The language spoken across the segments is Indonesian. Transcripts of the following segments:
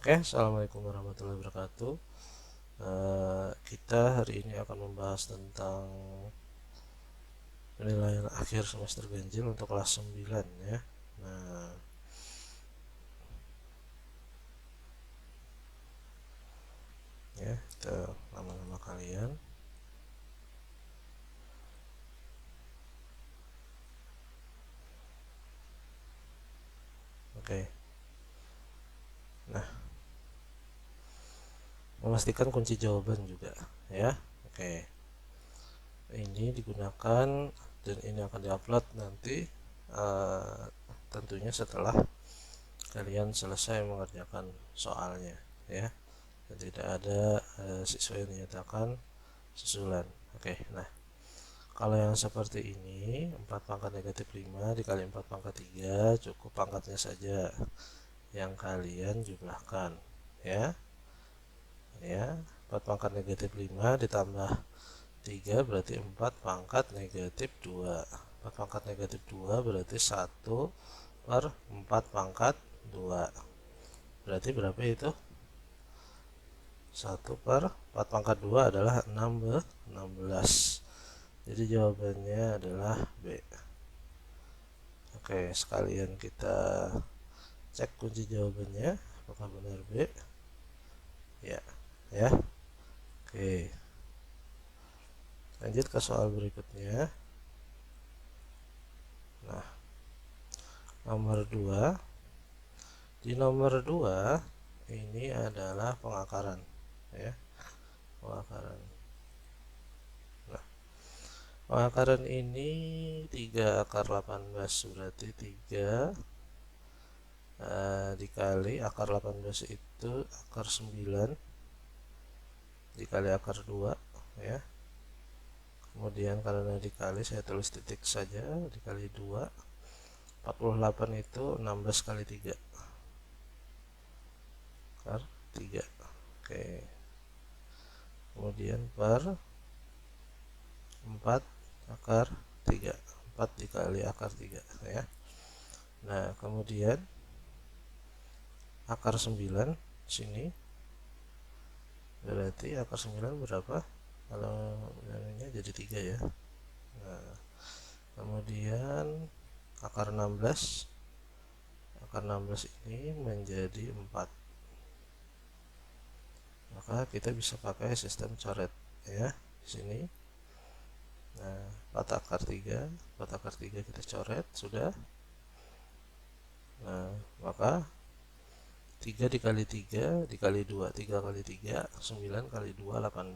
Oke, assalamualaikum warahmatullahi wabarakatuh. Kita hari ini akan membahas tentang penilaian akhir semester ganjil untuk kelas 9 ya. Nah, ya, kita nama-nama kalian. Oke. Nah, memastikan kunci jawaban juga ya. Oke. Ini digunakan dan ini akan diupload nanti tentunya setelah kalian selesai mengerjakan soalnya ya. Dan tidak ada siswa yang dinyatakan susulan. Oke, nah kalau yang seperti ini 4 pangkat negatif 5 dikali 4 pangkat 3 cukup pangkatnya saja yang kalian jumlahkan ya. Ya, 4 pangkat negatif 5 ditambah 3 berarti 4 pangkat negatif 2. 4 pangkat negatif 2 berarti 1 per 4 pangkat 2. Berarti berapa itu? 1 per 4 pangkat 2 adalah 16. Jadi jawabannya adalah B. Oke, sekalian kita cek kunci jawabannya apakah benar B. Ya, ya. Oke. Lanjut ke soal berikutnya. Nah, nomor 2. Di nomor 2 ini adalah pengakaran ya. Pengakaran. Nah, pengakaran ini 3 akar 18 berarti 3 dikali akar 18 itu akar 9 dikali akar 2 ya. Kemudian karena dikali saya tulis titik saja, dikali 2. 48 itu 16 kali 3 akar 3. Oke. Kemudian per 4 akar 3. 4 dikali akar 3 ya. Nah, kemudian akar 9 sini berarti akar 9 berapa? Kalau ini jadi 3 ya. Nah, kemudian akar 16 ini menjadi 4. Maka kita bisa pakai sistem coret ya di sini. Nah, 4 akar 3 kita coret sudah. Nah, maka 3 dikali 3 dikali 2, 3 kali 3 9 kali 2 18.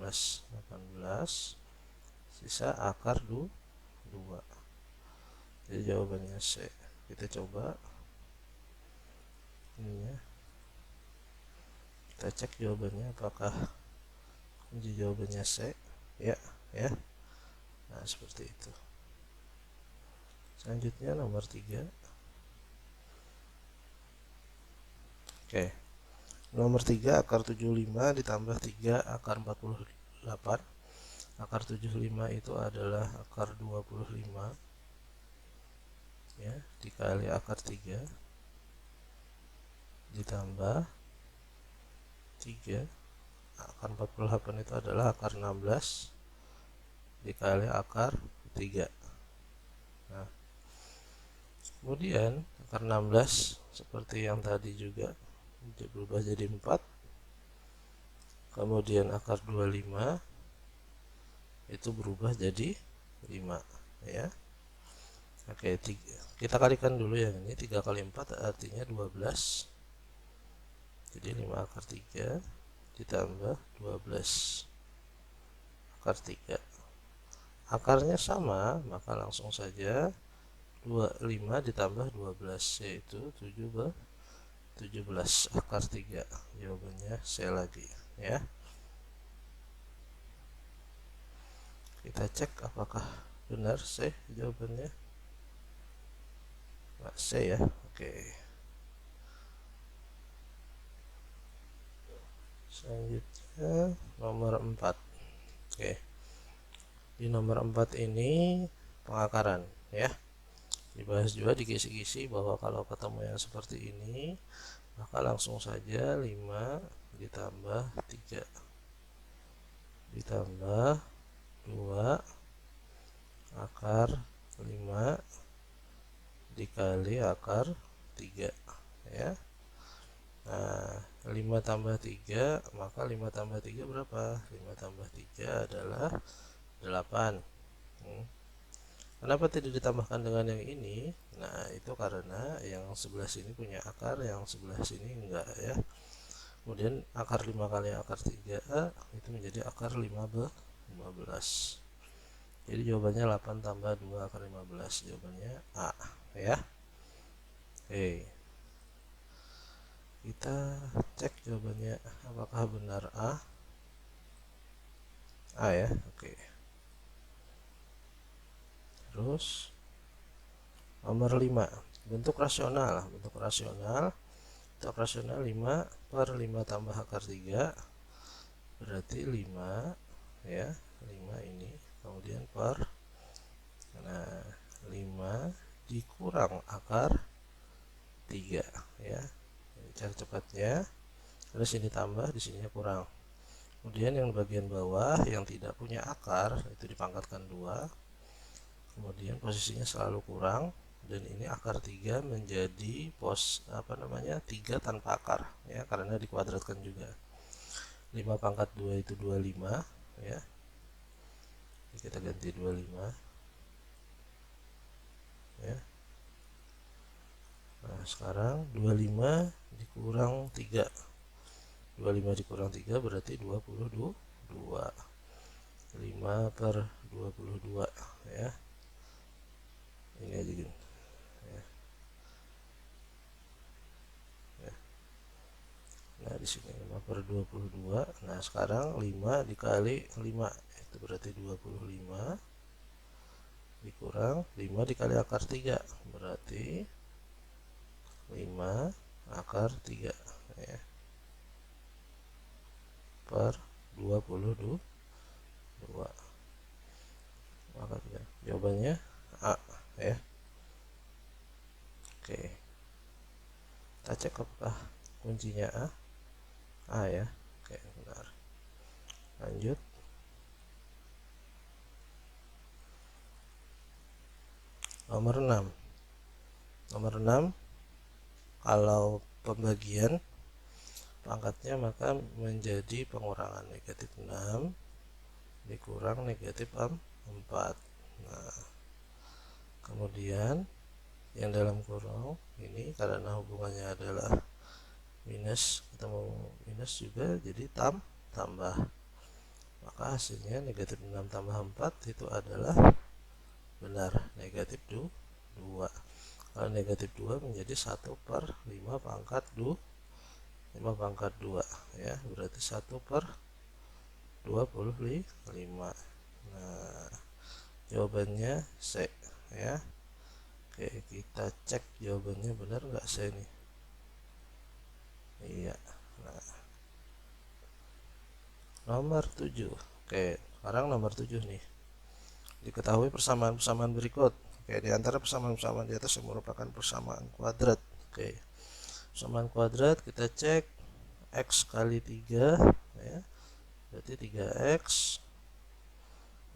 Sisa akar 2. Jadi jawabannya C. Kita coba ini ya. Kita cek jawabannya apakah kunci jawabannya C. Ya. Nah, seperti itu. Selanjutnya nomor 3. Oke. Nomor 3 akar 75 ditambah 3 akar 48. Akar 75 itu adalah akar 25 ya, dikali akar 3 ditambah 3 akar 48 itu adalah akar 16 dikali akar 3. Nah, kemudian akar 16 seperti yang tadi juga berubah jadi 4. Kemudian akar 25 itu berubah jadi 5 ya. Oke, kita kalikan dulu yang ini. 3 kali 4 artinya 12. Jadi 5 akar 3 ditambah 12 akar 3. Akarnya sama, maka langsung saja 25 ditambah 12 yaitu 17 akar 3. Jawabannya C lagi ya. Kita cek apakah benar C jawabannya. Nah, C ya. Oke. Selanjutnya nomor 4. Oke. Di nomor 4 ini pengakaran ya. Dibahas juga di kisi-kisi bahwa kalau ketemu yang seperti ini maka langsung saja 5 ditambah 3 ditambah 2 akar 5 dikali akar 3 ya. Nah 5 tambah 3, maka 5 tambah 3 berapa? 5 tambah 3 adalah 8. Kenapa tidak ditambahkan dengan yang ini? Nah itu karena yang sebelah sini punya akar, yang sebelah sini enggak ya. Kemudian akar 5 kali akar 3 itu menjadi akar 15. Jadi jawabannya 8 tambah 2 akar 15. Jawabannya A ya. Oke, kita cek jawabannya apakah benar A ya. Oke, terus nomor 5, bentuk rasional. Bentuk rasional 5 per 5 tambah akar 3 berarti 5 ya, 5 ini kemudian per, nah 5 dikurang akar 3 ya. Cara cepatnya, terus ini tambah, di sininya kurang. Kemudian yang bagian bawah yang tidak punya akar itu dipangkatkan 2, kemudian posisinya selalu kurang, dan ini akar 3 menjadi 3 tanpa akar ya, karena dikuadratkan juga. 5 pangkat 2 itu 25 ya. Jadi kita ganti 25 ya. Nah sekarang 25 dikurang 3, 25 dikurang 3 berarti 22. 5 per 22 ya, ini aja gini ya. Nah di sini 5 per 22. Nah sekarang 5 dikali 5 itu berarti 25 dikurang 5 dikali akar 3 berarti 5 akar 3 ya, per 22. Maka jawabannya A ya. Oke, kita cek apakah kuncinya A ya. Oke, benar. Lanjut. Nomor 6. Nomor 6, kalau pembagian pangkatnya maka menjadi pengurangan, negatif 6 dikurang negatif 4. Nah kemudian yang dalam kurung ini karena hubungannya adalah minus, kita mau minus juga, jadi tambah, maka hasilnya negatif 6 tambah 4 itu adalah benar, negatif 2. Kalau negatif 2 menjadi 1 per 5 pangkat 2 ya, berarti 1 per 25. Nah jawabannya C ya. Oke, kita cek jawabannya benar nggak C nih. Iya. Nah nomor 7. Oke, sekarang nomor 7 nih. Diketahui persamaan-persamaan berikut. Oke, di antara persamaan-persamaan di atas yang merupakan persamaan kuadrat. Oke, persamaan kuadrat kita cek X kali 3 ya, berarti 3X,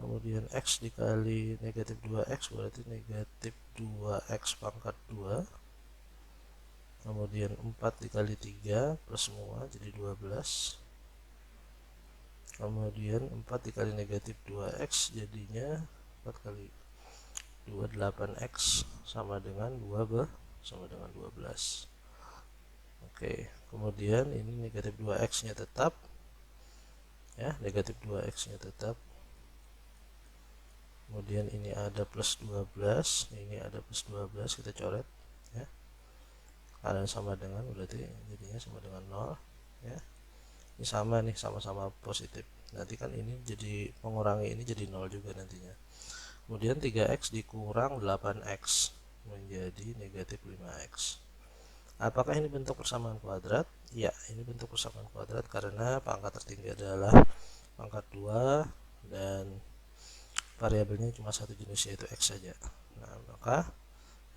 kemudian X dikali negatif 2X berarti negatif 2X pangkat 2, kemudian 4 dikali 3 plus semua jadi 12, kemudian 4 dikali negatif 2X jadinya 4 kali 2 8X sama dengan 12. Oke, kemudian ini negatif 2X nya tetap ya, negatif 2X nya tetap, kemudian ini ada plus 12, ini ada plus 12, kita coret ya, karena sama dengan, berarti jadinya sama dengan 0 ya. Ini sama nih, sama-sama positif, nanti kan ini jadi mengurangi ini jadi 0 juga nantinya. Kemudian 3X dikurang 8X menjadi negatif 5X. Apakah ini bentuk persamaan kuadrat? Ya, ini bentuk persamaan kuadrat karena pangkat tertinggi adalah pangkat 2 dan variabelnya cuma satu jenis yaitu X saja. Nah maka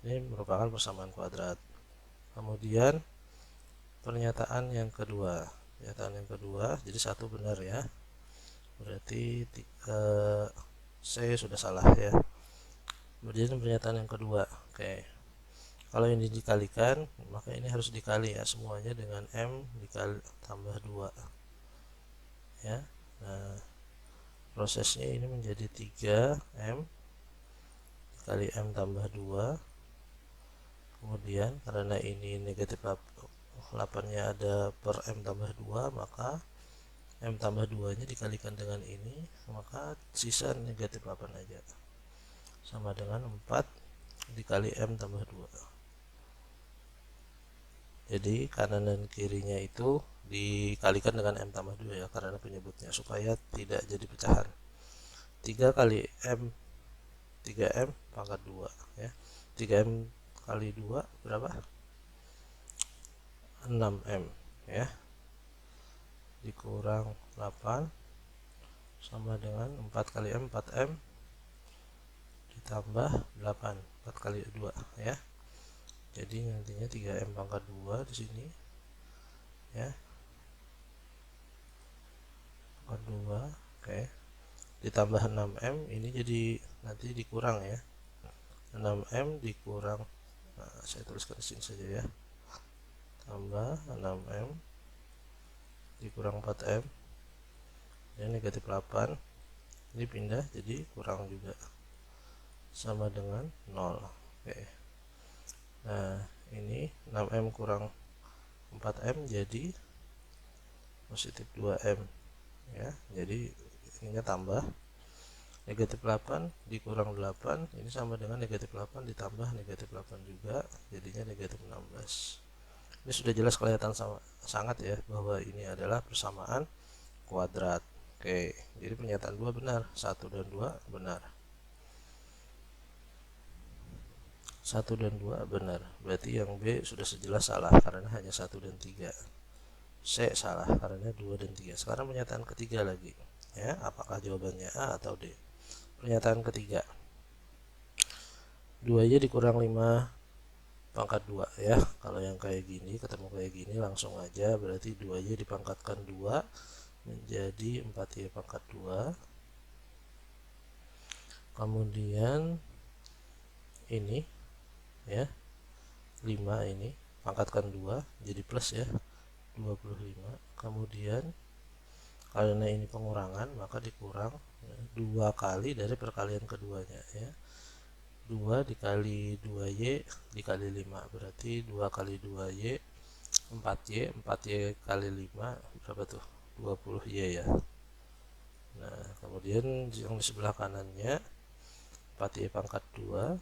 ini merupakan persamaan kuadrat. Kemudian pernyataan yang kedua. Pernyataan yang kedua, jadi 1 benar ya. Berarti C sudah salah ya. Kemudian pernyataan yang kedua. Oke. Kalau ini dikalikan, maka ini harus dikali ya semuanya dengan M dikali tambah 2 ya. Nah, prosesnya ini menjadi 3M dikali M tambah 2. Kemudian karena ini negatif 8 nya ada per M tambah 2, maka M tambah 2 nya dikalikan dengan ini, maka sisa negatif 8 aja, sama dengan 4 dikali M tambah 2. Jadi kanan dan kirinya itu dikalikan dengan M tambah 2 ya, karena penyebutnya, supaya tidak jadi pecahan. 3 kali M 3M pangkat 2 ya. 3M kali 2 berapa? 6M ya, dikurang 8 sama dengan 4 kali M 4M ditambah 8, 4 kali 2 ya. Jadi nantinya 3M pangkat 2 di sini ya, pangkat 2. Oke, ditambah 6M, ini jadi nanti dikurang ya, 6M dikurang, nah, saya tuliskan di sini saja ya, tambah 6M dikurang 4M ya, negatif 8, ini pindah jadi kurang juga, sama dengan 0. Oke. Nah, ini 6M kurang 4M jadi positif 2M ya. Jadi ininya tambah negatif 8 dikurang 8, ini sama dengan negatif 8 ditambah negatif 8 juga, jadinya negatif 16. Ini sudah jelas kelihatan sangat ya bahwa ini adalah persamaan kuadrat. Oke, jadi pernyataan 2 benar, 1 dan 2 benar. 1 dan 2 benar. Berarti yang B sudah sejelas salah karena hanya 1 dan 3. C salah karena 2 dan 3. Sekarang pernyataan ketiga lagi ya, apakah jawabannya A atau D? Pernyataan ketiga, 2Y dikurang 5 pangkat 2 ya. Kalau yang kayak gini, ketemu kayak gini, langsung aja berarti 2Y dipangkatkan 2 menjadi 4Y pangkat 2. Kemudian ini ya, 5 ini pangkatkan 2 jadi plus ya, 25. Kemudian karena ini pengurangan, maka dikurang 2 kali dari perkalian keduanya ya, 2 dikali 2Y dikali 5, berarti 2 kali 2Y 4Y, 4Y kali 5 berapa tuh? 20Y ya. Nah, kemudian yang di sebelah kanannya 4Y pangkat 2,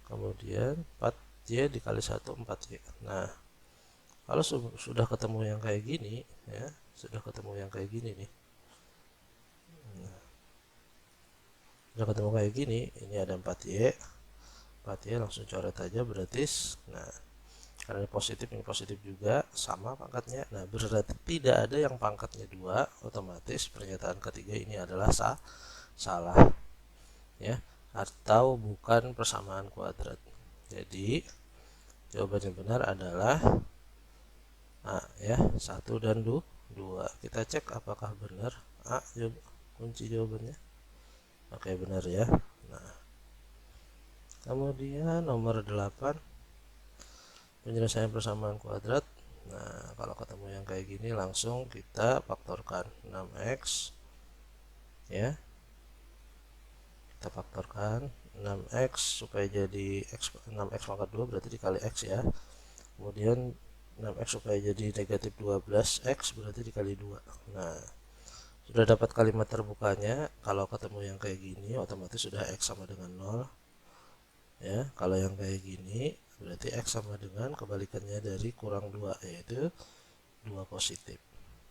kemudian 4Y dikali 1 4Y. Nah, kalau sudah ketemu yang kayak gini ya, sudah ketemu yang kayak gini nih, sudah ketemu kayak gini, ini ada 4Y langsung coret aja berarti. Nah, karena positif, ini positif juga, sama pangkatnya. Nah, berarti tidak ada yang pangkatnya 2, otomatis pernyataan ketiga ini adalah salah ya, atau bukan persamaan kuadrat. Jadi jawaban yang benar adalah A ya, 1 dan 2. Kita cek apakah benar A kunci jawabannya. Oke, benar ya. Nah, kemudian nomor 8, penyelesaian persamaan kuadrat. Nah, kalau ketemu yang kayak gini langsung kita faktorkan 6x ya. Kita faktorkan 6x supaya jadi 6x pangkat 2 berarti dikali x ya. Kemudian 6x supaya jadi negatif 12x berarti dikali 2. Nah, sudah dapat kalimat terbukanya. Kalau ketemu yang kayak gini otomatis sudah x sama dengan 0 ya. Kalau yang kayak gini berarti x sama dengan kebalikannya dari kurang 2, yaitu 2 positif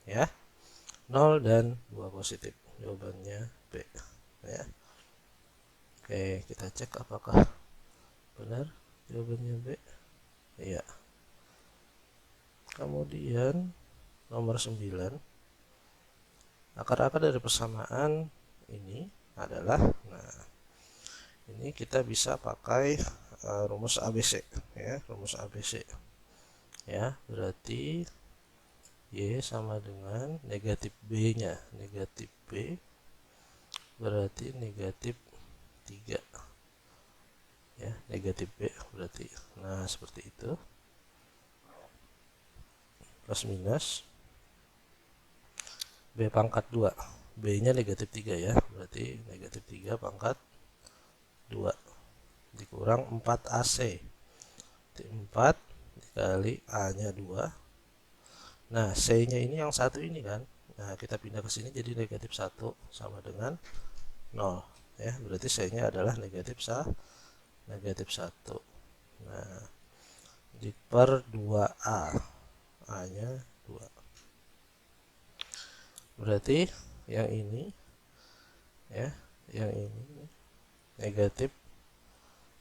ya. 0 dan 2 positif, jawabannya B ya. Oke, kita cek apakah benar jawabannya B. Iya. Kemudian nomor 9, akar-akar dari persamaan ini adalah, nah ini kita bisa pakai rumus ABC ya, rumus ABC. ya, berarti Y sama dengan negatif B nya, negatif B berarti negatif 3 ya, negatif B berarti. Nah seperti itu, plus minus B pangkat 2, B nya negatif 3 ya, berarti negatif 3 pangkat 2 dikurang 4 AC, 4 dikali A nya 2. Nah, C-nya ini yang satu ini kan. Nah, kita pindah ke sini jadi negatif 1 sama dengan 0. Ya, berarti C-nya adalah negatif 1. Nah, di per 2A. A-nya 2. Berarti yang ini ya, yang ini negatif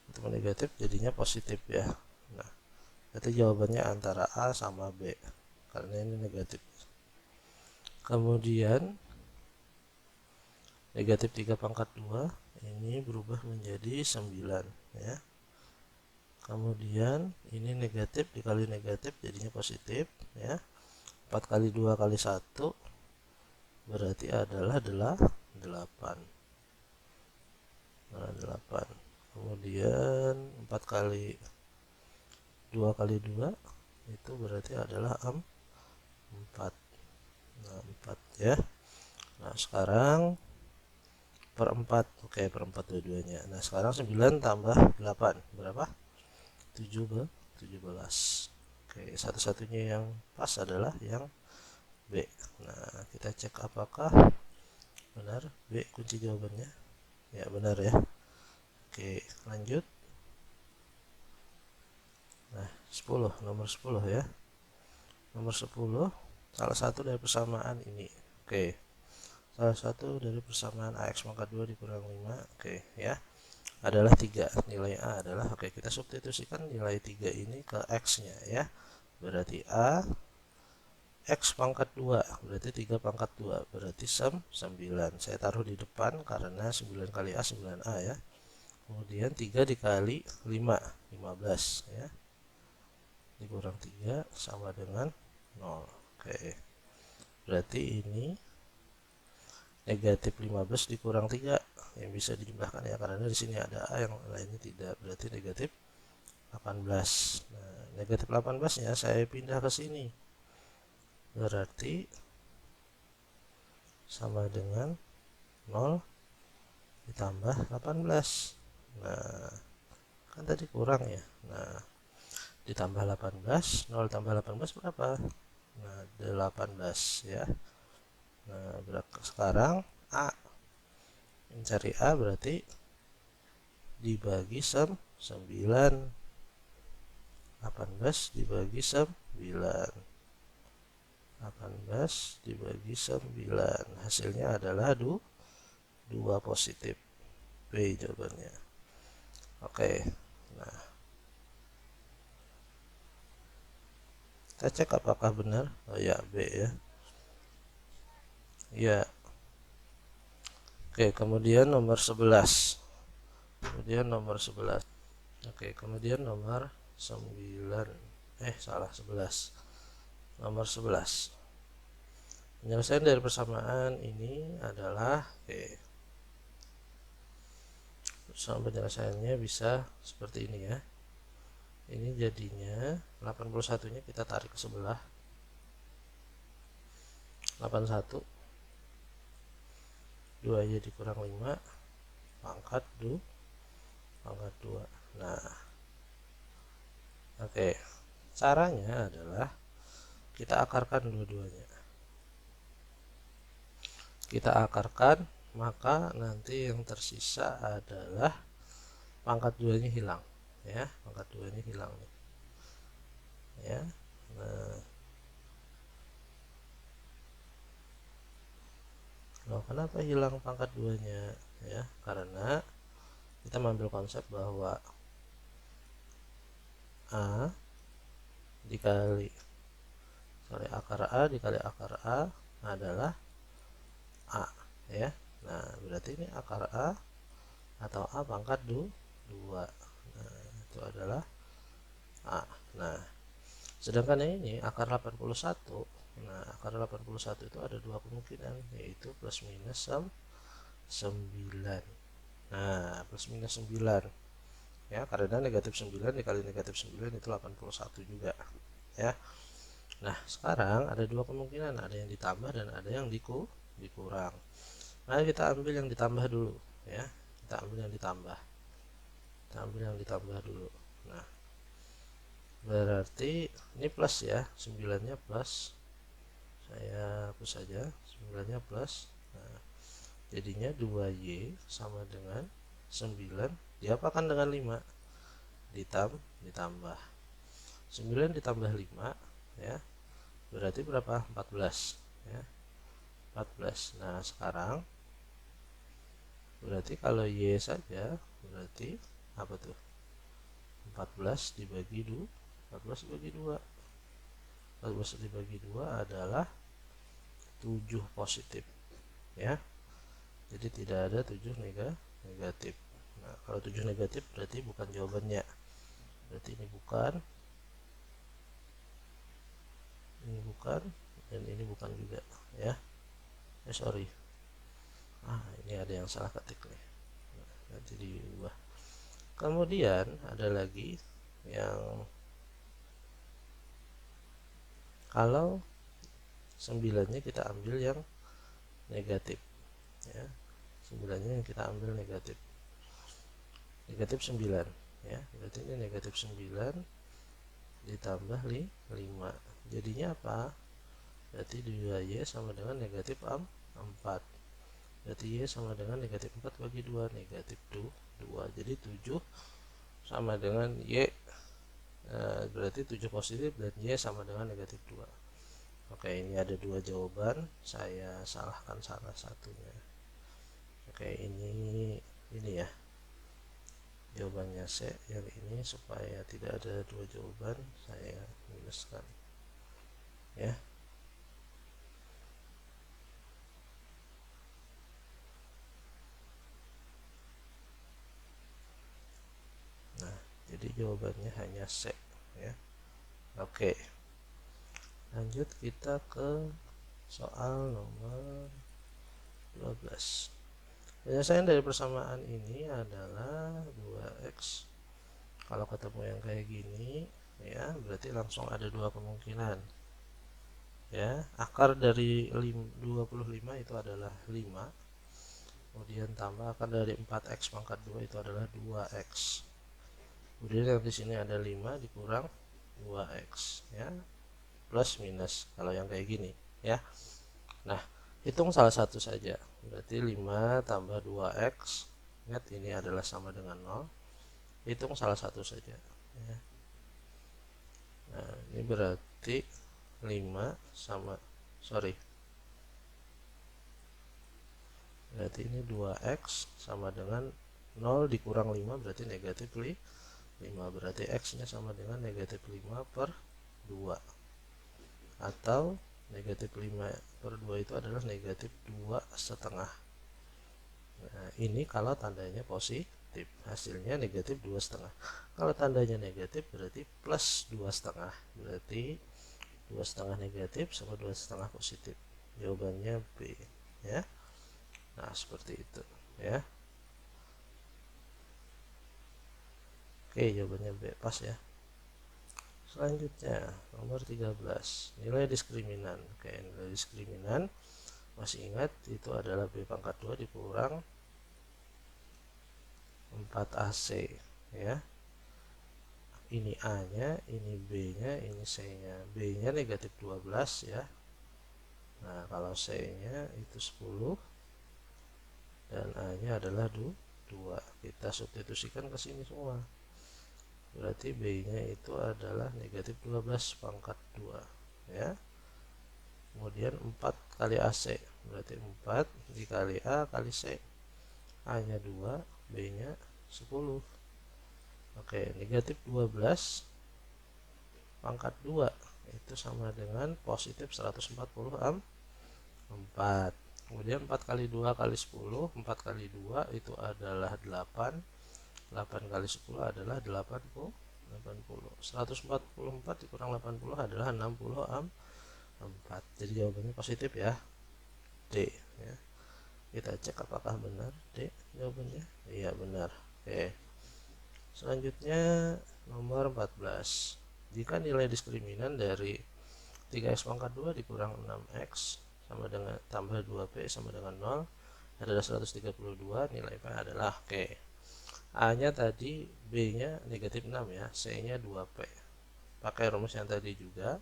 ketemu negatif jadinya positif ya. Nah, berarti jawabannya antara A sama B karena ini negatif. Kemudian negatif 3 pangkat 2 ini berubah menjadi 9 ya. Kemudian ini negatif dikali negatif jadinya positif ya. 4 kali 2 kali 1 berarti adalah 8. Nah, 8. Kemudian 4 kali 2 kali 2 itu berarti adalah 4. Nah, 4 ya. Nah, sekarang per 4. Oke, per 4 dua-duanya. Nah, sekarang 9 tambah 8 berapa? 17. Oke, satu-satunya yang pas adalah yang B. Nah, kita cek apakah benar B kunci jawabannya. Ya, benar ya. Oke, lanjut. Nah, 10, nomor 10 ya. Nomor 10 salah satu dari persamaan ini. Oke. Salah satu dari persamaan AX pangkat 2 dikurang 5. Oke, ya. Adalah 3. Nilai A adalah, oke, kita substitusikan nilai 3 ini ke X-nya ya. Berarti A X pangkat 2 berarti 3 pangkat 2 berarti 9. Saya taruh di depan karena 9 kali A 9A ya. Kemudian 3 dikali 5 15 ya. Dikurang 3 sama dengan 0. Oke. Berarti ini negatif 15 dikurang 3 yang bisa dijumlahkan ya, karena di sini ada A yang lainnya tidak, berarti negatif 18. Nah, negatif 18 nya saya pindah ke sini berarti sama dengan 0 ditambah 18. Nah, kan tadi kurang ya. Nah, ditambah 18, 0 tambah 18 berapa? Nah, 18 ya. Nah, sekarang A, mencari A berarti dibagi 9, 18 dibagi 9, 18 dibagi 9, hasilnya adalah 2 positif. B jawabannya. Oke, nah kita cek apakah benar. Oh ya, B ya. Ya. Oke, kemudian nomor 11. Oke, kemudian nomor 9. Salah, 11. Nomor 11. Penyelesaian dari persamaan ini adalah, oke, persamaan penyelesaiannya bisa seperti ini ya. Ini jadinya 81 nya kita tarik ke sebelah, 81 2 nya dikurang 5 pangkat 2. Nah, oke, caranya adalah kita akarkan dua-duanya. Kita akarkan, maka nanti yang tersisa adalah pangkat 2 nya hilang ya, pangkat 2 nya hilang nih ya. Nah, loh, kenapa hilang pangkat 2 nya ya? Karena kita mengambil konsep bahwa A dikali akar A dikali akar A adalah A ya. Nah, berarti ini akar A atau A pangkat 2. Nah, itu adalah A. Nah, Sedangkan ini akar 81. Nah, akar 81 itu ada dua kemungkinan, yaitu plus minus 9. Nah, plus minus 9. Ya, karena negatif 9 dikali negatif 9 itu 81 juga. Ya. Nah, sekarang ada dua kemungkinan, ada yang ditambah dan ada yang dikurang. Nah, kita ambil yang ditambah dulu, ya. Kita ambil yang ditambah. Kita ambil yang ditambah dulu. Nah, berarti ini plus ya, 9-nya plus. Saya hapus saja, 9-nya plus. Nah, jadinya 2Y sama dengan 9 diapakan dengan 5? Ditambah 9 ditambah 5, ya. Berarti berapa? 14, ya. 14. Nah, sekarang berarti kalau Y saja berarti apa tuh? 14 dibagi 2. 14 dibagi 2. 14 dibagi 2 adalah 7 positif, ya. Jadi tidak ada 7 negatif. Nah, kalau 7 negatif berarti bukan jawabannya. Berarti ini bukan, dan ini bukan juga, ya. Sorry. Ini ada yang salah ketik nih. Nanti diubah. Kemudian ada lagi yang kalau 9-nya kita ambil yang negatif, ya. 9-nya yang kita ambil negatif 9, ya. Berarti ini negatif 9 ditambah 5. Jadinya apa? Berarti 2Y sama dengan negatif 4. Berarti Y sama dengan negatif 4 bagi 2, negatif 2. Jadi 7 sama dengan Y, berarti 7 positif dan Y sama dengan negatif 2. Oke, ini ada dua jawaban, saya salahkan salah satunya. Oke, ini ya jawabannya C, yang ini supaya tidak ada dua jawaban saya minuskan, ya. Nah, jadi jawabannya hanya C, ya. Oke, lanjut kita ke soal nomor 12. Penyelesaian dari persamaan ini adalah 2x. Kalau ketemu yang kayak gini, ya, berarti langsung ada dua kemungkinan, ya. Akar dari 25 itu adalah 5, kemudian tambah akar dari 4x pangkat 2 itu adalah 2x. Kemudian yang di sini ada 5 dikurang 2x, ya, plus minus kalau yang kayak gini, ya. Nah, hitung salah satu saja. Berarti 5 tambah 2x, ingat ini adalah sama dengan 0. Hitung salah satu saja, ya. Nah, ini berarti 5 sama, berarti ini 2x sama dengan 0 dikurang 5 berarti negatif 5. Berarti x nya sama dengan negatif 5 per 2, atau negatif 5 per 2 itu adalah negatif 2,5. Nah, ini kalau tandanya positif, hasilnya negatif 2,5. Kalau tandanya negatif berarti plus 2,5. Berarti 2,5 negatif sama 2,5 positif. Jawabannya B, ya. Nah, seperti itu, ya. Oke, jawabannya B, pas ya. Selanjutnya nomor 13, nilai diskriminan. Oke, nilai diskriminan masih ingat itu adalah B pangkat 2 dikurang 4AC, ya. Ini A nya, ini B nya, ini C nya. B nya negatif 12, ya. Nah, kalau C nya itu 10 dan A nya adalah 2. Kita substitusikan ke sini semua. Berarti B nya itu adalah negatif 12 pangkat 2, ya. Kemudian 4 kali AC, berarti 4 dikali A kali C. A nya 2, B nya 10. Oke, negatif 12 pangkat 2 itu sama dengan positif 140 4. Kemudian 4 kali 2 kali 10, 4 kali 2 itu adalah 8. 8 kali 10 adalah 80. 80. 144 dikurang 80 adalah 64. Jadi jawabannya positif ya, D ya. Kita cek apakah benar D jawabannya. Iya benar. Oke. Selanjutnya nomor 14. Jika nilai diskriminan dari 3x pangkat 2 dikurang 6x sama dengan tambah 2p sama dengan 0 adalah 132, nilai P adalah, oke, A nya tadi, B nya negatif 6 ya, C nya 2p. Pakai rumus yang tadi juga,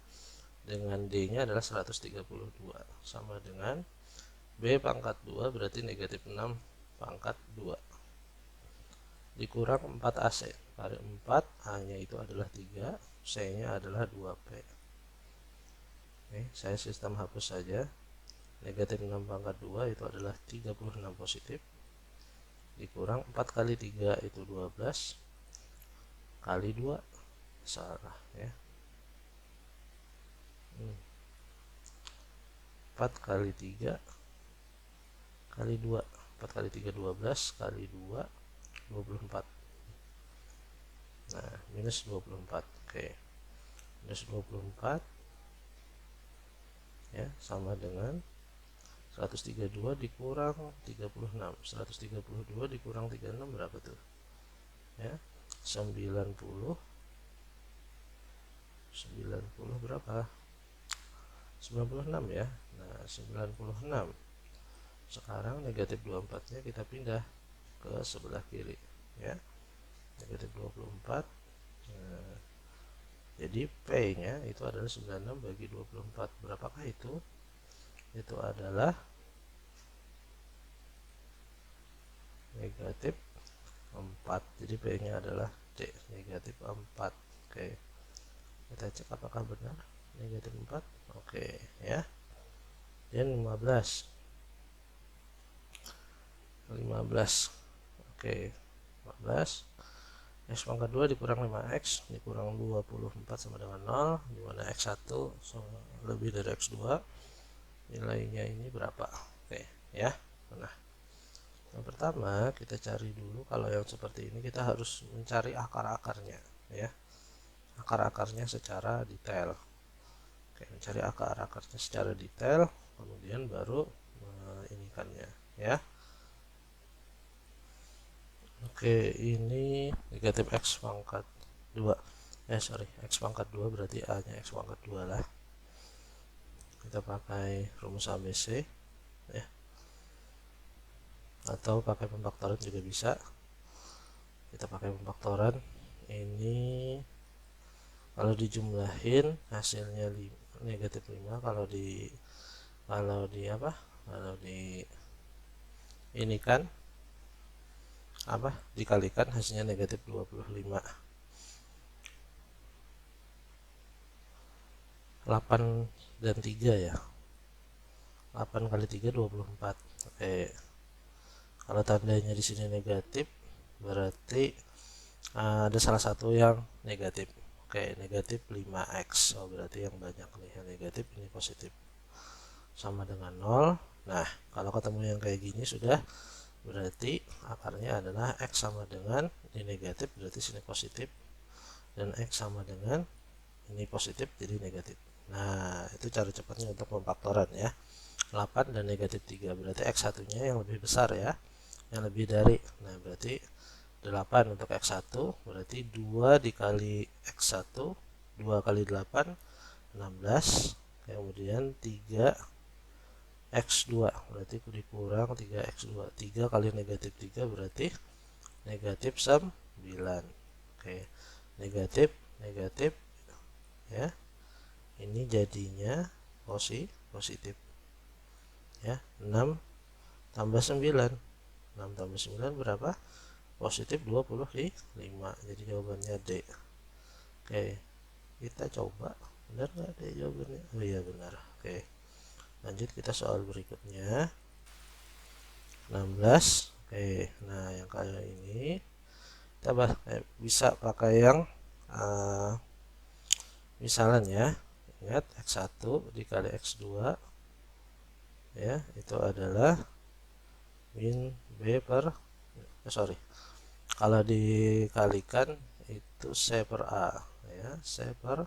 dengan D nya adalah 132 sama dengan B pangkat 2 berarti negatif 6 pangkat 2 dikurang 4AC. Kali 4, A nya itu adalah 3, C nya adalah 2p. Oke, saya sistem hapus saja. Negatif 6 pangkat 2 itu adalah 36 positif dikurang 4 kali 3 itu 12 kali 2 salah ya. 4 kali 3 kali 2, 4 kali 3 12 kali 2 24. Nah, minus 24. Oke. Minus 24 ya sama dengan 132 dikurang 36. 132 dikurang 36 berapa tuh? Ya, 90 berapa? 96 ya. Nah, 96. Sekarang negatif 24 nya kita pindah ke sebelah kiri ya. Negatif 24. Nah, jadi P nya itu adalah 96 bagi 24. Berapakah itu? Itu adalah negatif 4. Jadi P nya adalah D, negatif 4. Oke, kita cek apakah benar negatif 4. Oke ya. Dan 15. Oke, 15. X pangkat 2 dikurang 5x dikurang 24 sama dengan 0, dimana x1 lebih dari x2, nilainya ini berapa? Oke ya. Nah, yang pertama kita cari dulu, kalau yang seperti ini kita harus mencari akar-akarnya ya, akar-akarnya secara detail. Oke, mencari akar-akarnya secara detail, kemudian baru inikannya ya. Oke, ini negatif x pangkat 2. X pangkat 2 berarti A nya x pangkat 2 lah. Kita pakai rumus ABC ya. Atau pakai pemfaktoran juga bisa. Kita pakai pemfaktoran. Ini kalau dijumlahin hasilnya negatif 5, kalau di ini kan dikalikan hasilnya negatif 25. 8 dan 3 ya. 8 kali 3 24. Oke. Kalau tandanya di sini negatif berarti ada salah satu yang negatif. Oke, negatif 5x. Oh, berarti yang banyak nih yang negatif, ini positif. Sama dengan 0. Nah, kalau ketemu yang kayak gini sudah berarti akarnya adalah x sama dengan ini negatif, berarti sini positif, dan x sama dengan ini positif jadi negatif. Nah, itu cara cepatnya untuk pemfaktoran ya. 8 dan negatif 3 berarti x satunya yang lebih besar ya, yang lebih dari. Nah, berarti 8 untuk x1 berarti 2 dikali x1, 2 kali 8 16, kemudian 3 x2 berarti dikurang 3x2. 3 kali negatif 3 berarti negatif 9. Oke, negatif ya, ini jadinya positif ya. 6 tambah 9, 6 tambah 9 berapa? Positif 25. Jadi jawabannya D. Oke, kita coba benar nggak D jawabannya? Oh iya benar. Oke, lanjut kita soal berikutnya 16. Oke, nah yang kayak ini kita bisa pakai yang misalan ya. Ingat x1 dikali x2 ya, itu adalah min b per kalau dikalikan itu C per A ya, C per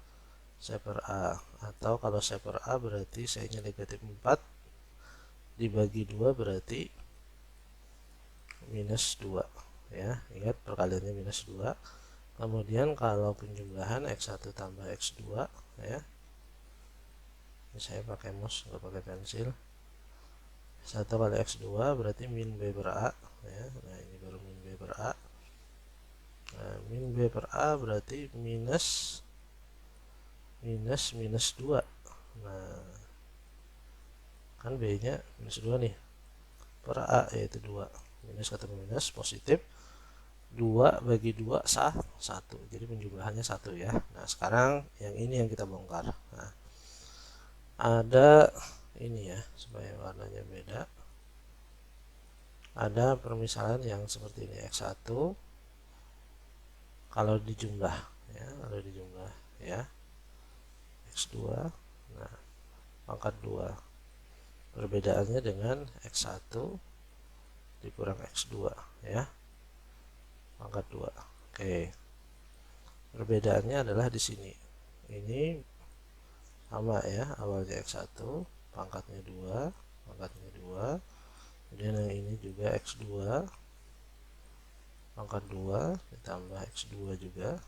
A, atau kalau C per A berarti C nya negatif 4 dibagi 2 berarti minus 2 ya, ingat perkaliannya minus 2. Kemudian kalau penjumlahan X1 tambah X2 ya, ini saya pakai mouse nggak pakai pensil. 1 kali X2 berarti min B per A ya. Nah ini baru min B per A. Nah, min B per A berarti minus 2. Nah kan B nya minus 2 nih, per A yaitu 2, minus ketemu minus positif, 2 bagi 2 sah 1, jadi penjumlahannya 1 ya. Nah sekarang yang ini yang kita bongkar. Nah, ada ini ya, supaya warnanya beda, ada permisalan yang seperti ini. X1 kalau dijumlah ya, ya, X2, nah pangkat 2, perbedaannya dengan X1 dikurang X2 ya, pangkat 2. Oke, perbedaannya adalah di sini, ini sama ya, awalnya X1 pangkatnya 2, kemudian yang ini juga X2 pangkat 2 ditambah X2 juga,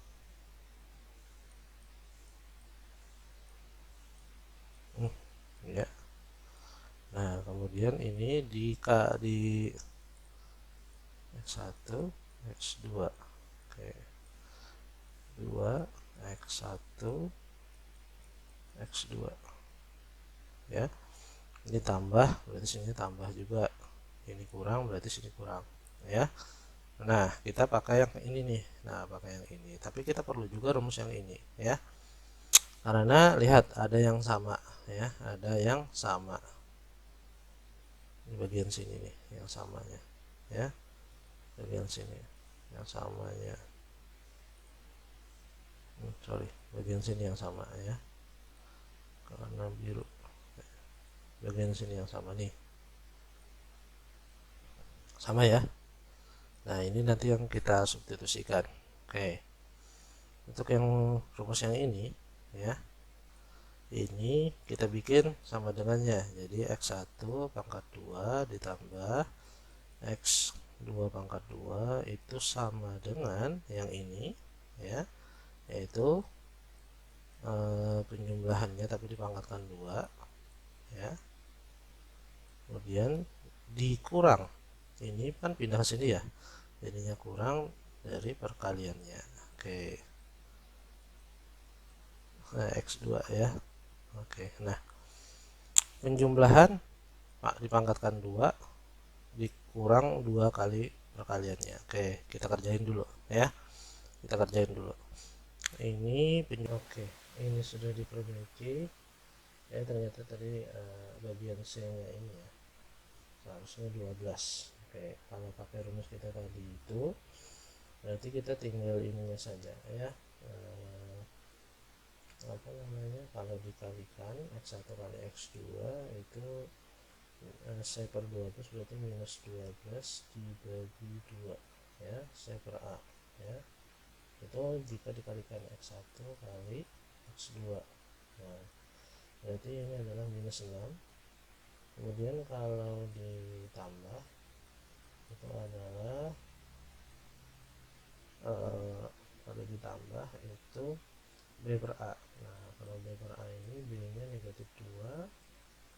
ya. Nah kemudian ini di X1 X2, oke, 2 X1 X2 ya, ini tambah berarti sini tambah juga, ini kurang berarti sini kurang ya. Nah kita pakai yang ini nih, nah pakai yang ini, tapi kita perlu juga rumus yang ini ya, karena lihat ada yang sama ya, ada yang sama di bagian sini nih yang samanya ya, bagian sini yang samanya, sorry, bagian sini yang sama ya, karena biru, bagian sini yang sama nih, sama ya. Nah ini nanti yang kita substitusikan. Oke, untuk yang rumus yang ini ya, ini kita bikin sama dengannya, jadi X1 pangkat 2 ditambah X2 pangkat 2 itu sama dengan yang ini ya, yaitu penjumlahannya tapi dipangkatkan 2 ya, kemudian dikurang, ini kan pindah ke sini ya, jadinya kurang dari perkaliannya. Oke, nah X2 ya. Oke, nah penjumlahan dipangkatkan 2 dikurang 2 kali perkaliannya. Oke, kita kerjain dulu ya, kita kerjain dulu ini. Oke, ini sudah diperbaiki ya, ternyata tadi bagian C nya ini ya seharusnya 12. Oke, kalau pakai rumus kita tadi itu berarti kita tinggal ininya saja ya, apa namanya, kalau dikalikan X1 kali X2 itu C per 12 berarti minus 12 dibagi 2 ya, C per A ya, itu jika dikalikan X1 kali X2. Nah berarti ini adalah minus 6. Kemudian kalau ditambah itu adalah kalau ditambah itu B per A. Nah kalau B per A ini B nya negatif 2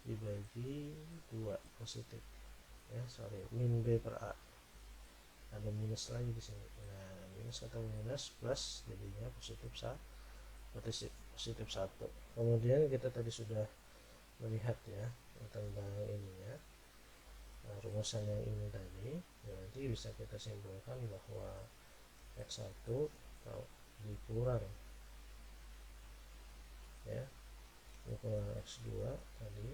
dibagi 2 positif ya, sorry, min B per A, ada minus lagi di sini. Nah minus atau minus plus jadinya positif positif 1. Kemudian kita tadi sudah melihat ya tentang ininya, rumusan yang ini tadi ya, nanti bisa kita simpulkan bahwa X1 dikurang ya, dikurang X2 tadi,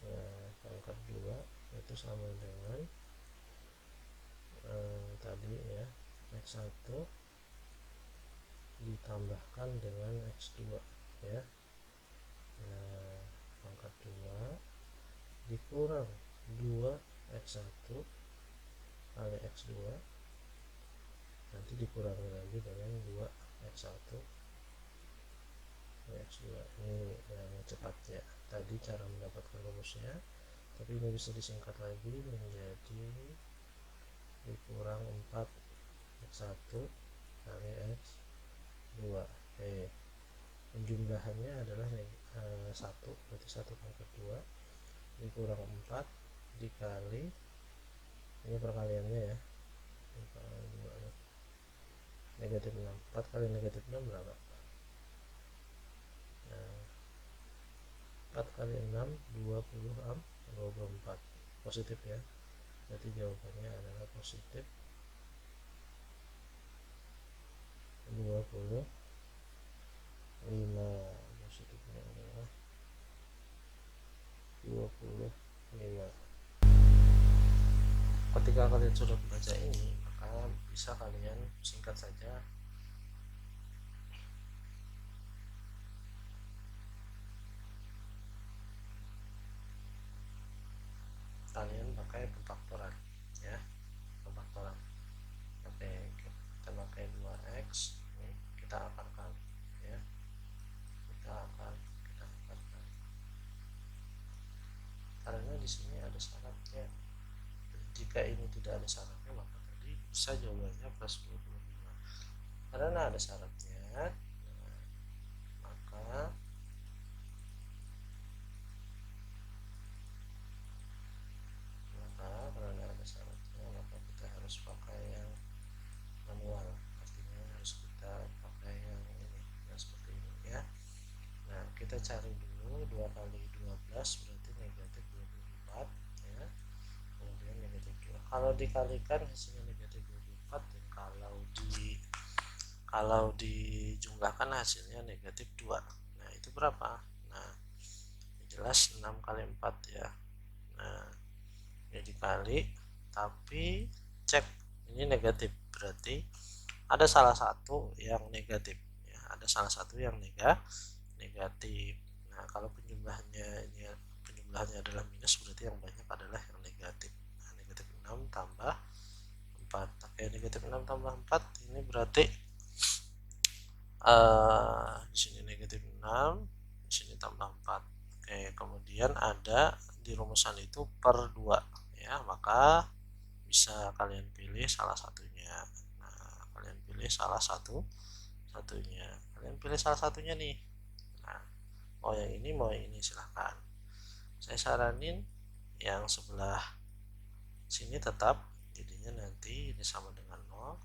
nah pangkat 2 itu sama dengan tadi ya, X1 ditambahkan dengan X2 ya, nah pangkat 2 dikurang 2 X1 kali X2 nanti dikurangi lagi dengan 2x1 x2. Ini yang cepatnya. Tadi cara mendapatkan rumusnya, tapi ini bisa disingkat lagi menjadi dikurang 4x1 kali x2. Penjumlahannya adalah 1, berarti 1 pangkat 2 dikurang 4 dikali, ini perkaliannya ya, negatif 6. 4 kali negatif 6 berapa? Nah, 4 kali 6 24 positif ya, berarti jawabannya adalah positif 25. Positifnya adalah 25. Ketika kalian sudah membaca ini, maka bisa kalian singkat saja kalian pakai pemfaktoran ya, pemfaktoran. Oke, kita pakai 2x, ini kita akarkan ya, kita akarkan karena di sini ada syaratnya. Jika ini tidak ada syaratnya, maka tadi bisa jawabannya plus 25. Karena ada syaratnya, maka karena ada syaratnya, maka kita harus pakai yang manual. Artinya harus kita pakai yang ini, yang seperti ini ya. Nah, kita cari dulu 2 kali 12 berarti negatif 24 ya. Kemudian negatif 2. Kalau dikalikan hasilnya negatif 24, dan kalau dijumlahkan hasilnya negatif 2. Nah, itu berapa? Nah, jelas 6 kali 4 ya. Nah, ini dikali, tapi cek ini negatif, berarti ada salah satu yang negatif ya, ada salah satu yang negatif. Nah, kalau penjumlahannya adalah minus, berarti yang banyak adalah yang negatif. Nah, negatif 6 tambah 4. Oke, negatif 6 tambah 4 ini berarti di sini negatif 6, di sini tambah 4. Oke, kemudian ada di rumusan itu per 2 ya, maka bisa kalian pilih salah satunya. Nah, kalian pilih salah satunya. Kalian pilih salah satunya nih. Nah, mau yang ini, mau yang ini, silahkan. Saya saranin yang sebelah sini tetap, jadinya nanti ini sama dengan 0,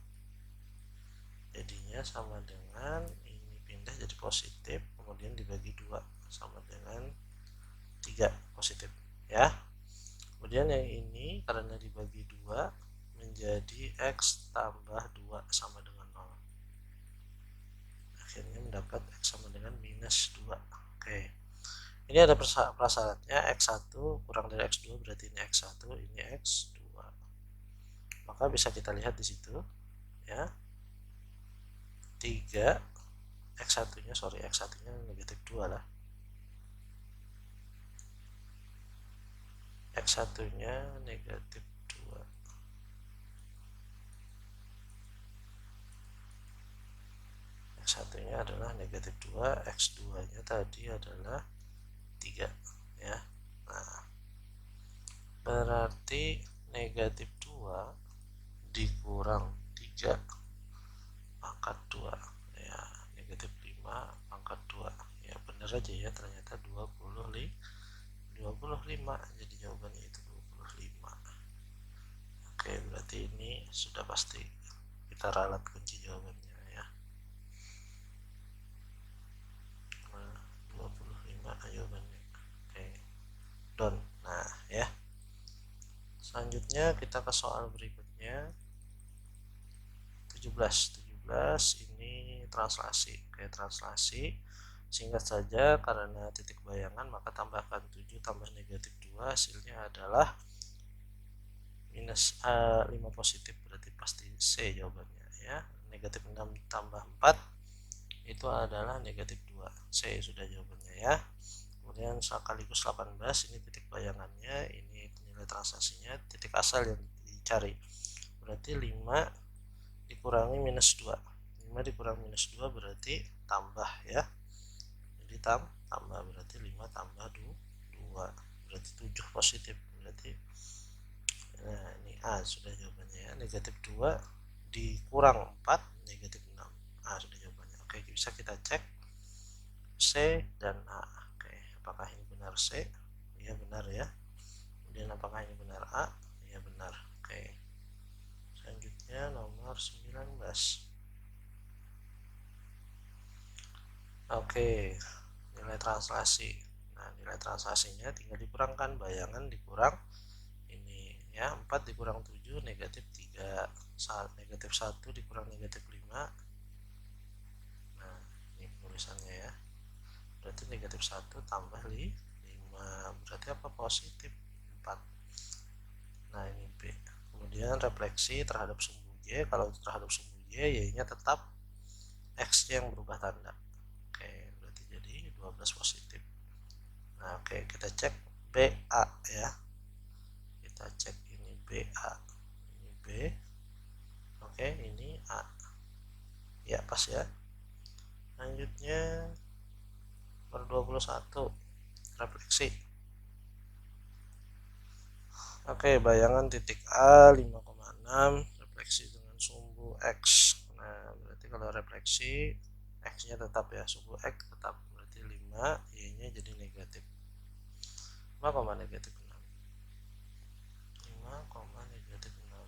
jadinya sama dengan ini pindah jadi positif, kemudian dibagi 2 sama dengan 3 positif ya. Kemudian yang ini karena dibagi 2 menjadi x tambah 2 sama dengan 0, akhirnya mendapat x sama dengan minus 2. Oke, ini ada prasyaratnya, x1 kurang dari x2 berarti ini x1, ini x2. Maka bisa kita lihat di situ ya, 3 x1 nya negatif 2 lah, x1 nya negatif 2, x1 nya adalah negatif 2, x2 nya tadi adalah 3 ya. Nah, berarti negatif 2 dikurang 3 pangkat 2 ya, negatif 5 pangkat 2 ya, bener aja ya, ternyata 25, jadi jawabannya itu 25. Oke, berarti ini sudah pasti kita ralat kunci jawabannya ya. 25 jawabannya. Oke, done. Nah ya, selanjutnya kita ke soal berikutnya, 17 ini translasi. Oke, translasi singkat saja, karena titik bayangan maka tambahkan 7 tambah negatif 2, hasilnya adalah minus 5 positif, berarti pasti C jawabannya ya. Negatif 6 tambah 4 itu adalah negatif 2, C sudah jawabannya ya. Kemudian sekaligus 18 ini titik bayangannya, ini nilai translasinya, titik asal yang dicari, berarti 5 dikurangi minus 2. 5 dikurangi minus 2 berarti tambah ya. Jadi tambah berarti 5 tambah 2 berarti 7 positif. Berarti nah ini A sudah jawabannya ya. Negatif 2 dikurang 4 negatif 6. A sudah jawabannya. Oke, bisa kita cek C dan A. Oke, apakah ini benar C? Iya benar ya. Kemudian apakah ini benar A? Iya benar. Oke. Selanjutnya nomor 19. Oke, nilai translasi. Nah, nilai translasinya tinggal dikurangkan, bayangan dikurang ini ya, 4 dikurang 7 negatif 3, negatif 1 dikurang negatif 5. Nah, ini penulisannya ya. Berarti negatif 1 tambah 5, berarti apa? Positif 4. Nah, ini B. Kemudian refleksi terhadap sumbu Y, kalau terhadap sumbu Y nya tetap X yang berubah tanda. Oke, berarti jadi 12 positif. Nah, oke, kita cek BA ya. Kita cek ini BA. Ini B. Oke, ini A. Ya, pas ya. Selanjutnya nomor 21. Refleksi. Oke, bayangan titik A 5,6 refleksi dengan sumbu X. Nah, berarti kalau refleksi X-nya tetap ya, sumbu X tetap, berarti 5, Y-nya jadi negatif 5, negatif 6. 5, negatif 6.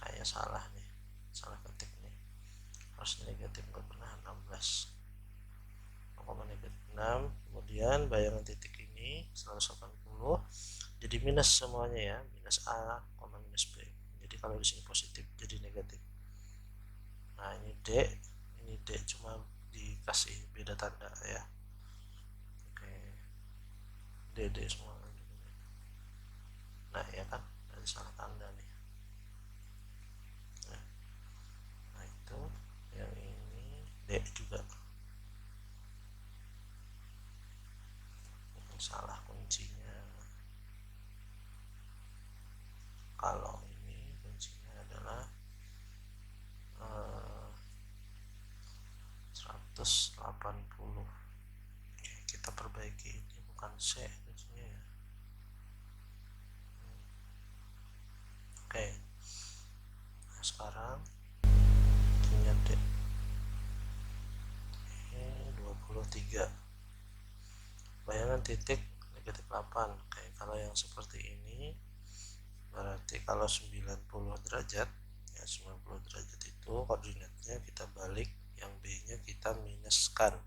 Kayak salah nih, salah ketik nih, harusnya negatif, nggak pernah 16. 5, negatif 6. Kemudian bayangan titik ini 180 jadi minus semuanya ya, minus A, minus B. Jadi kalau di sini positif jadi negatif. Nah, ini D cuma dikasih beda tanda ya. Oke, D semua. Nah, ya kan, ada salah tanda nih. Nah, itu yang ini D juga. Salah kuncinya. Kalau ini kuncinya adalah 180. Oke, kita perbaiki, ini bukan C kuncinya ya. Oke, nah sekarang kuncinya D. Ini 23. Bayangan titik negatif 8. Oke, kalau yang seperti ini berarti kalau 90 derajat ya, 90 derajat itu koordinatnya kita balik, yang B nya kita minuskan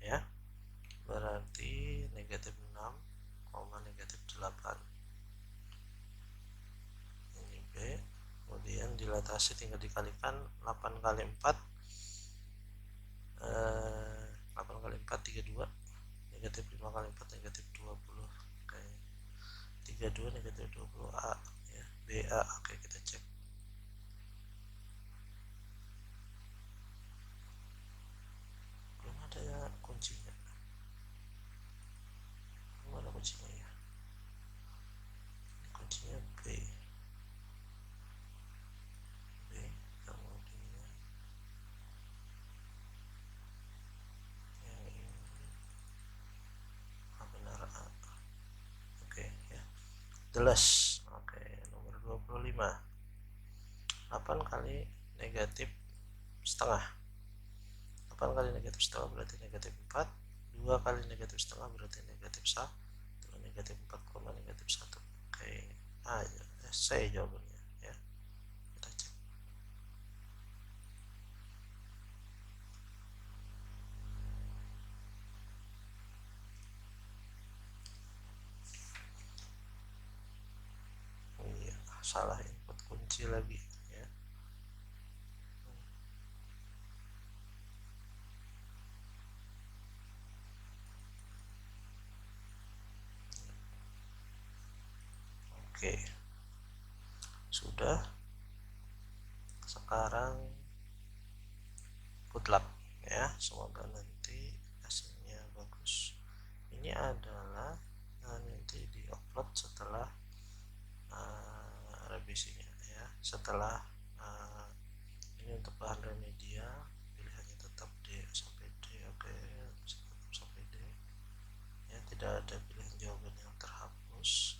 ya, berarti negatif 6, negatif 8. Ini B. Kemudian dilatasi tinggal dikalikan 8 kali 4 8 kali 4 32, negatif 5 kali 4 negatif 20. Oke, 32 negatif 20 A ya, BA. Oke, kita cek. Belum ada ya kuncinya, belum ada kuncinya ya. Ini kuncinya B. Kemudian yang ini benar A. Oke ya, jelas. Oke, nomor 25. 8 kali negatif setengah. 8 kali negatif setengah berarti negatif 4. 2 kali negatif setengah berarti negatif 1. Negatif 4, negatif 1. Oke, A ya, C jawabannya ya. Kita cek. Oh iya, salah input kunci lagi ya. Oke, sudah. Sekarang good luck ya, semoga nanti hasilnya bagus. Ini adalah nanti diupload setelah revisinya ya, setelah untuk bahan remedia pilihannya tetap D sampai D. Oke, tetap sampai D ya, tidak ada pilihan jawaban yang terhapus.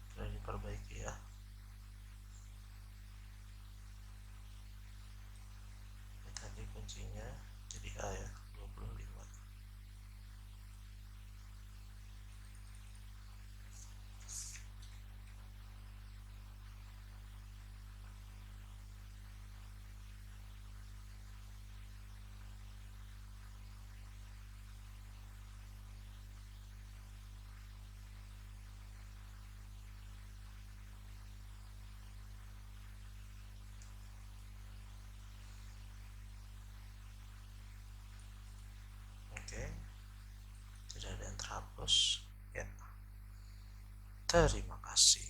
Sudah diperbaiki ya. Ini tadi kuncinya jadi A ya, 25. Oke, tidak ada yang terhapus ya. Terima kasih.